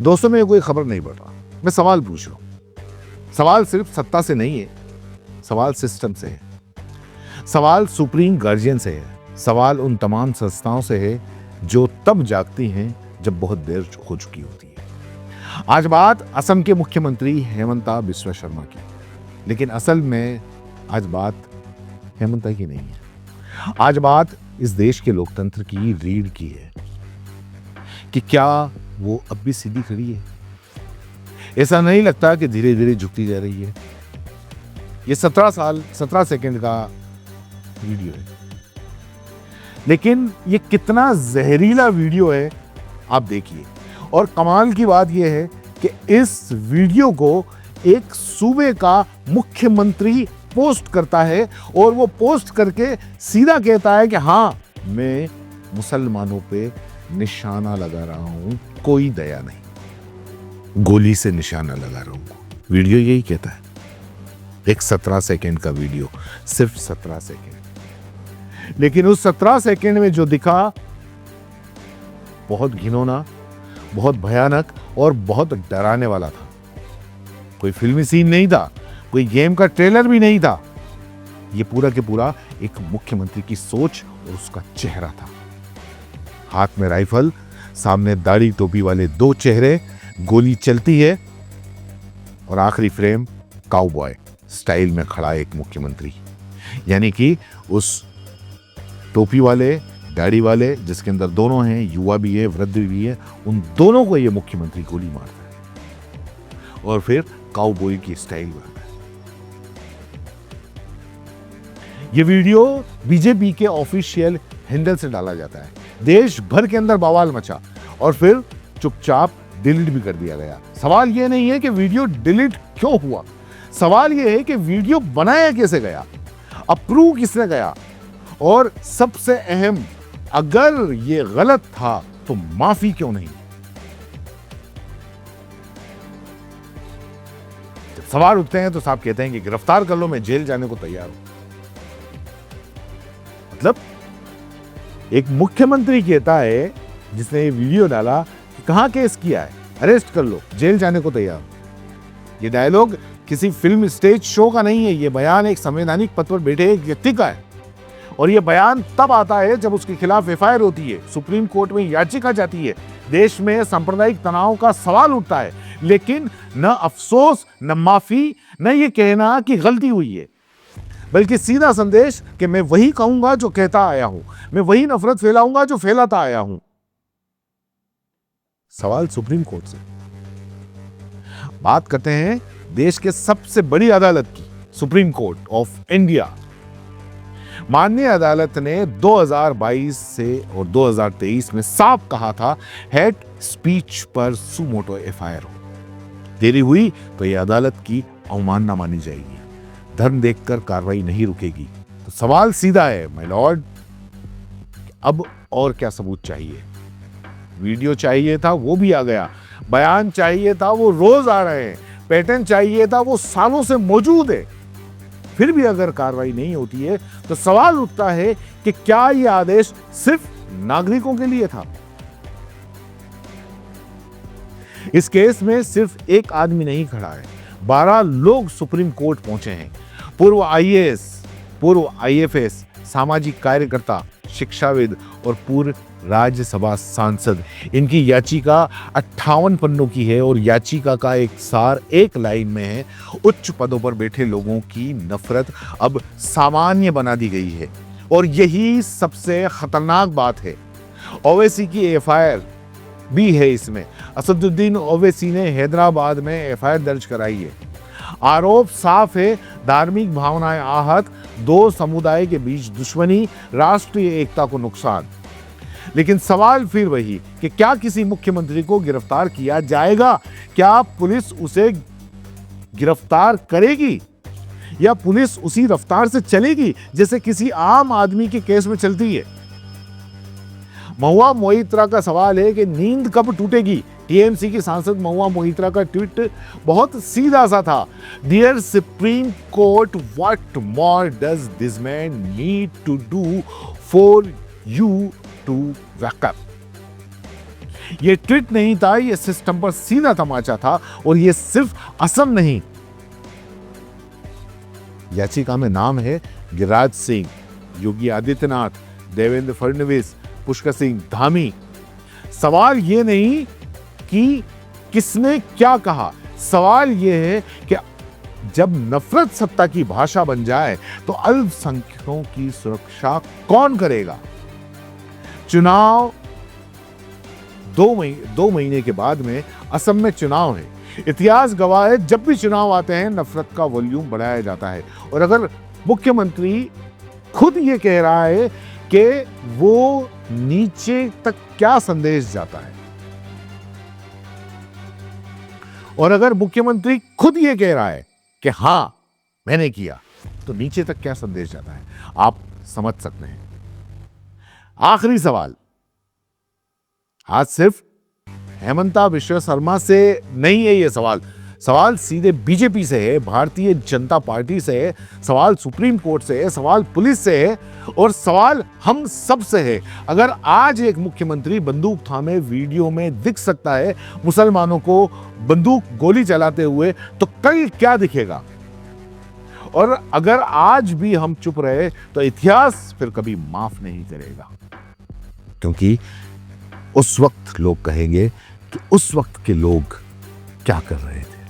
दोस्तों, मैं कोई खबर नहीं पढ़ रहा, मैं सवाल पूछ रहा हूं। सवाल सिर्फ सत्ता से नहीं है, सवाल सिस्टम से है, सवाल सुप्रीम गार्जियन से है, सवाल उन तमाम संस्थाओं से है जो तब जागती हैं जब बहुत देर हो चुकी होती है। आज बात असम के मुख्यमंत्री हेमंता बिस्वा शर्मा की, लेकिन असल में आज बात हेमंता की नहीं है। आज बात इस देश के लोकतंत्र की रीढ़ की है कि क्या वो अब भी सीधी खड़ी है। ऐसा नहीं लगता कि धीरे धीरे झुकती जा रही है। ये 17 सेकंड का वीडियो है, लेकिन ये कितना जहरीला वीडियो है आप देखिए। और कमाल की बात यह है कि इस वीडियो को एक सूबे का मुख्यमंत्री पोस्ट करता है और वो पोस्ट करके सीधा कहता है कि हाँ, मैं मुसलमानों पे निशाना लगा रहा हूं, कोई दया नहीं, गोली से निशाना लगा रहा हूं। वीडियो यही कहता है। एक 17 सेकंड का वीडियो, सिर्फ 17 सेकंड, लेकिन उस 17 सेकंड में जो दिखा बहुत घिनौना, बहुत भयानक और बहुत डराने वाला था। कोई फिल्मी सीन नहीं था, कोई गेम का ट्रेलर भी नहीं था। यह पूरा के पूरा एक मुख्यमंत्री की सोच और उसका चेहरा था। हाथ में राइफल, सामने दाढ़ी टोपी वाले दो चेहरे, गोली चलती है और आखिरी फ्रेम काउबॉय स्टाइल में खड़ा एक मुख्यमंत्री। यानी कि उस टोपी वाले, दाढ़ी वाले, जिसके अंदर दोनों हैं, युवा भी है, वृद्ध भी है, उन दोनों को ये मुख्यमंत्री गोली मारता है और फिर काउबॉय की स्टाइल में। ये वीडियो बीजेपी के ऑफिशियल हैंडल से डाला जाता है। देश भर के अंदर बवाल मचा और फिर चुपचाप डिलीट भी कर दिया गया। सवाल यह नहीं है कि वीडियो डिलीट क्यों हुआ, सवाल यह है कि वीडियो बनाया कैसे गया, अप्रूव किसने गया, और सबसे अहम, अगर ये गलत था तो माफी क्यों नहीं। जब सवाल उठते हैं तो साहब कहते हैं कि गिरफ्तार कर लो, मैं जेल जाने को तैयार हूं। मतलब एक मुख्यमंत्री कहता है, जिसने ये वीडियो डाला, कि कहां केस किया है, अरेस्ट कर लो, जेल जाने को तैयार हूं। ये डायलॉग किसी फिल्म स्टेज शो का नहीं है, ये बयान एक संवैधानिक पद पर बैठे एक व्यक्ति का है। और ये बयान तब आता है जब उसके खिलाफ एफआईआर होती है, सुप्रीम कोर्ट में याचिका जाती है, देश में सांप्रदायिक तनाव का सवाल उठता है, लेकिन न अफसोस, न माफी, न ये कहना कि गलती हुई है, बल्कि सीधा संदेश कि मैं वही कहूंगा जो कहता आया हूं, मैं वही नफरत फैलाऊंगा जो फैलाता आया हूं। सवाल सुप्रीम कोर्ट से। बात करते हैं देश के सबसे बड़ी अदालत की, सुप्रीम कोर्ट ऑफ इंडिया। माननीय अदालत ने 2022 से और 2023 में साफ कहा था, हेट स्पीच पर सुमोटो एफआईआर हो। देरी हुई तो यह अदालत की अवमानना मानी जाएगी, धर्म देखकर कार्रवाई नहीं रुकेगी। तो सवाल सीधा है माय लॉर्ड, अब और क्या सबूत चाहिए। वीडियो चाहिए था, वो भी आ गया। बयान चाहिए था, वो रोज आ रहे हैं। पैटर्न चाहिए था, वो सालों से मौजूद है। फिर भी अगर कार्रवाई नहीं होती है तो सवाल उठता है कि क्या यह आदेश सिर्फ नागरिकों के लिए था। इस केस में सिर्फ एक आदमी नहीं खड़ा है, 12 लोग सुप्रीम कोर्ट पहुंचे हैं। पूर्व आईएएस, पूर्व आईएफएस, सामाजिक कार्यकर्ता, शिक्षाविद और पूर्व राज्यसभा सांसद। इनकी याचिका 58 पन्नों की है और याचिका का एक सार एक लाइन में है, उच्च पदों पर बैठे लोगों की नफरत अब सामान्य बना दी गई है। और यही सबसे खतरनाक बात है। ओवैसी की एफआईआर भी है इसमें। असदुद्दीन ओवैसी ने हैदराबाद में एफआईआर दर्ज कराई है। आरोप साफ है, धार्मिक भावनाएं आहत, दो समुदाय के बीच दुश्मनी, राष्ट्रीय एकता को नुकसान। लेकिन सवाल फिर वही कि क्या किसी मुख्यमंत्री को गिरफ्तार किया जाएगा? क्या पुलिस उसे गिरफ्तार करेगी या पुलिस उसी रफ्तार से चलेगी जैसे किसी आम आदमी के केस में चलती है? महुआ मोइत्रा का सवाल है कि नींद कब टूटेगी। टीएमसी की सांसद महुआ मोइत्रा का ट्वीट बहुत सीधा सा था, dear Supreme Court, what more does this man need to do for you to wake up. ये ट्वीट नहीं था, ये सिस्टम पर सीधा तमाचा था। और ये सिर्फ असम नहीं, याचिका में नाम है गिरिराज सिंह, योगी आदित्यनाथ, देवेंद्र फडणवीस, पुष्कर सिंह धामी। सवाल ये नहीं कि किसने क्या कहा, सवाल ये है कि जब नफरत सत्ता की भाषा बन जाए तो अल्पसंख्यकों की सुरक्षा कौन करेगा? चुनाव 2 महीने के बाद में असम में चुनाव है। इतिहास गवाह है, जब भी चुनाव आते हैं नफरत का वॉल्यूम बढ़ाया जाता है। और अगर मुख्यमंत्री खुद ये कह रहा है कि वो नीचे तक क्या संदेश जाता है, और अगर मुख्यमंत्री खुद ये कह रहा है कि हां मैंने किया, तो नीचे तक क्या संदेश जाता है, आप समझ सकते हैं। आखिरी सवाल आज सिर्फ हेमंता विश्व शर्मा से नहीं है, ये सवाल सीधे बीजेपी से है, भारतीय जनता पार्टी से है, सवाल सुप्रीम कोर्ट से है, सवाल पुलिस से है, और सवाल हम सब से है। अगर आज एक मुख्यमंत्री बंदूक थामे वीडियो में दिख सकता है मुसलमानों को बंदूक गोली चलाते हुए, तो कल क्या दिखेगा? और अगर आज भी हम चुप रहे तो इतिहास फिर कभी माफ नहीं करेगा, क्योंकि उस वक्त लोग कहेंगे कि उस वक्त के लोग क्या कर रहे थे।